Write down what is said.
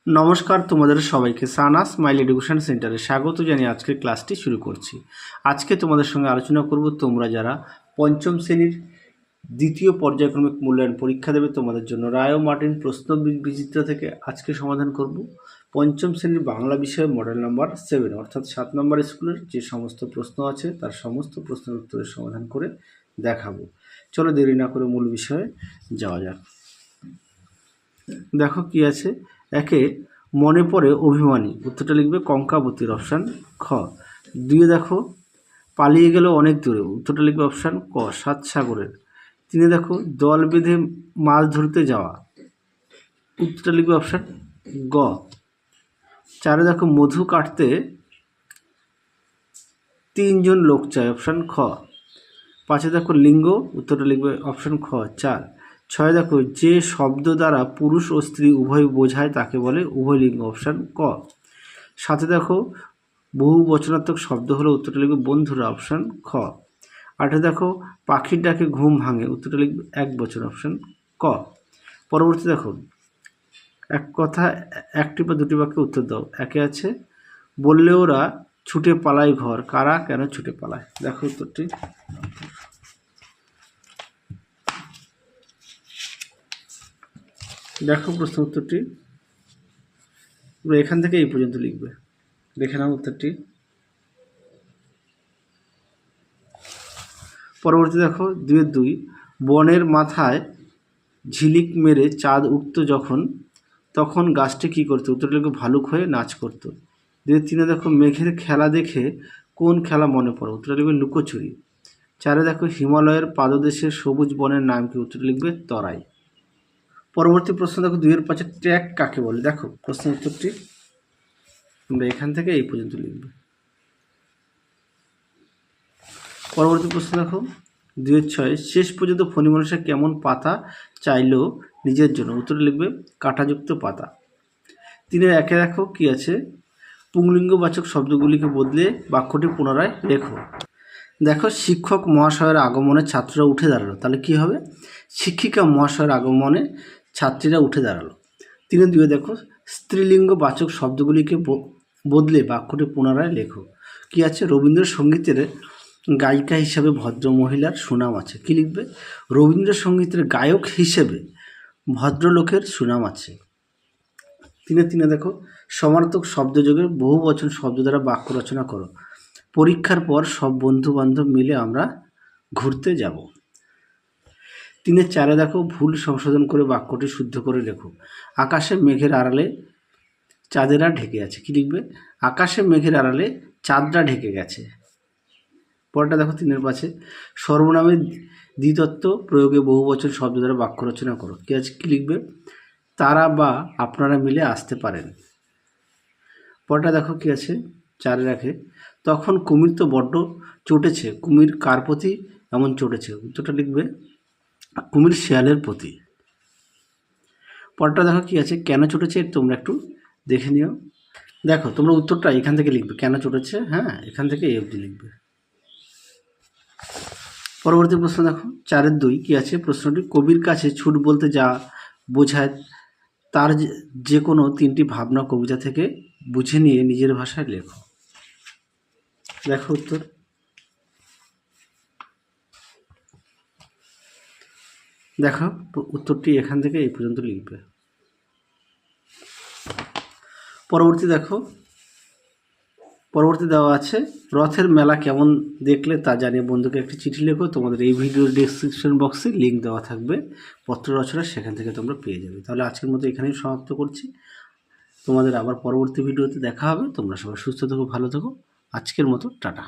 নমস্কার, তোমাদের সবাইকে সানা স্মাইল এডুকেশন সেন্টারে স্বাগত জানিয়ে আজকের ক্লাসটি শুরু করছি। আজকে তোমাদের সঙ্গে আলোচনা করব তোমরা যারা পঞ্চম শ্রেণীর দ্বিতীয় পর্যায়ক্রমিক মূল্যায়ন পরীক্ষা দেবে তোমাদের জন্য রায় ও মার্টিন প্রশ্ন বিচিত্রা থেকে আজকে সমাধান করব পঞ্চম শ্রেণীর বাংলা বিষয়ে মডেল নাম্বার 7 অর্থাৎ 7 নম্বর স্কুলের যে সমস্ত প্রশ্ন আছে তার সমস্ত প্রশ্নের উত্তরের সমাধান করে দেখাবো। চলো দেরি না করে মূল বিষয়ে যাওয়া যাক। দেখো কি আছে, একে মনে পড়ে অভিমানী, উত্তরটা লিখবে কঙ্কাবতীর, অপশান খ। দুয়ে দেখো পালিয়ে গেল অনেক দূরে, উত্তরটা লিখবে অপশান ক সাত সাগরের। তিনে দেখো দল বেঁধে মাছ ধরতে যাওয়া, উত্তরটা লিখবে অপশান গ। চারে দেখো মধু কাটতে 3 জন লোক চায়, অপশান খ। পাঁচে দেখো লিঙ্গ, উত্তরটা লিখবে অপশান খ 4। ছয় দেখো যে শব্দ দ্বারা পুরুষ ও স্ত্রী উভয় বোঝায় তাকে বলে উভয়লিঙ্গ, অপশান ক। সাথে দেখো বহু বচনাত্মক শব্দ হলো, উত্তরটা লিখবে বন্ধুরা, অপশান খ। আটে দেখো পাখির ডাকে ঘুম ভাঙে, উত্তরটা লিখবে এক বচন, অপশান ক। পরবর্তী দেখো এক কথা একটি বা দুটি বাক্যে উত্তর দাও। একে আছে বললে ওরা ছুটে পালায় ঘর, কারা কেন ছুটে পালায়, দেখো উত্তরটি। দেখো প্রশ্ন উত্তরটি এখান থেকে এই পর্যন্ত লিখবে, দেখে নাও উত্তরটি। পরবর্তী দেখো 2 বনের মাথায় ঝিলিক মেরে চাঁদ উঠত যখন, তখন গাছটি কী করতো, উত্তরটা লিখবে ভালুক হয়ে নাচ করতো। 3 দেখো মেঘের খেলা দেখে কোন খেলা মনে পড়ে, উত্তরটা লিখবে লুকোচুরি। 4 দেখো হিমালয়ের পাদদেশের সবুজ বনের নাম কি, উত্তরটা লিখবে তরাই। পরবর্তী প্রশ্ন দেখো 2-5 ট্র্যাক কাকে বলে, দেখো প্রশ্ন উত্তরটি তোমরা এখান থেকে এই পর্যন্ত লিখবে। পরবর্তী প্রশ্ন দেখো 2-6 শেষ পর্যন্ত ফণী মানুষের কেমন পাতা চাইলো নিজের জন্য, উত্তরে লিখবে কাঁটাযুক্ত পাতা। 3-1 দেখো কি আছে পুংলিঙ্গবাচক শব্দগুলিকে বদলে বাক্যটি পুনরায় লেখো। দেখো শিক্ষক মহাশয়ের আগমনে ছাত্ররা উঠে দাঁড়ালো, তাহলে কি হবে শিক্ষিকা মহাশয়ের আগমনে ছাত্রীরা উঠে দাঁড়ালো। 3-2 দেখো স্ত্রীলিঙ্গবাচক শব্দগুলিকে বদলে বাক্যটি পুনরায় লেখো। কি আছে রবীন্দ্রসঙ্গীতের গায়িকা হিসাবে ভদ্র মহিলার সুনাম আছে, কি লিখবে রবীন্দ্রসঙ্গীতের গায়ক হিসেবে ভদ্রলোকের সুনাম আছে। 3 দেখো সমার্থক শব্দযোগে বহু বচন শব্দ দ্বারা বাক্য রচনা করো। পরীক্ষার পর সব বন্ধু বান্ধব মিলে আমরা ঘুরতে যাব। 3-4 দেখো ভুল সংশোধন করে বাক্যটি শুদ্ধ করে লেখো। আকাশে মেঘের আড়ালে চাঁদেরা ঢেকে আছে, কি লিখবে আকাশে মেঘের আড়ালে চাঁদরা ঢেকে গেছে। পরেরটা দেখো 3-5 সর্বনামের দ্বিতত্ব প্রয়োগে বহু বচন শব্দ দ্বারা বাক্য রচনা করো। কি আছে, কি লিখবে তারা বা আপনারা মিলে আসতে পারেন। পরেরটা দেখো কি আছে 4 তখন কুমির তো বড্ড চটেছে, কুমির কার প্রতি এমন চটেছে, উত্তরটা লিখবে কুমির শিয়ালের প্রতি। পরেরটা দেখো কি আছে কেন চটেছে, তোমরা একটু দেখে নিও। দেখো তোমরা উত্তরটা এখান থেকে লিখবে কেন চটেছে, হ্যাঁ এখান থেকে এই অবধি লিখবে। পরবর্তী প্রশ্ন দেখো 4-2 কি আছে প্রশ্নটি কবির কাছে ছুট বলতে যা বোঝায় তার যে কোনো 3টি ভাবনা কবিতা থেকে বুঝে নিয়ে নিজের ভাষায় লেখো। দেখো উত্তর। দেখো উত্তরটি এখান থেকে এই পর্যন্ত লিখবে। পরবর্তী দেওয়া আছে রথের মেলা কেমন দেখলে তা জানিয়ে বন্ধুকে একটি চিঠি লেখো। তোমাদের এই ভিডিওর ডেসক্রিপশন বক্সে লিঙ্ক দেওয়া থাকবে পত্র রচনা, সেখান থেকে তোমরা পেয়ে যাবে। তাহলে আজকের মতো এখানেই সমাপ্ত করছি, তোমাদের আবার পরবর্তী ভিডিওতে দেখা হবে। তোমরা সবাই সুস্থ থেকো, ভালো থেকো, আজকের মতো টাটা।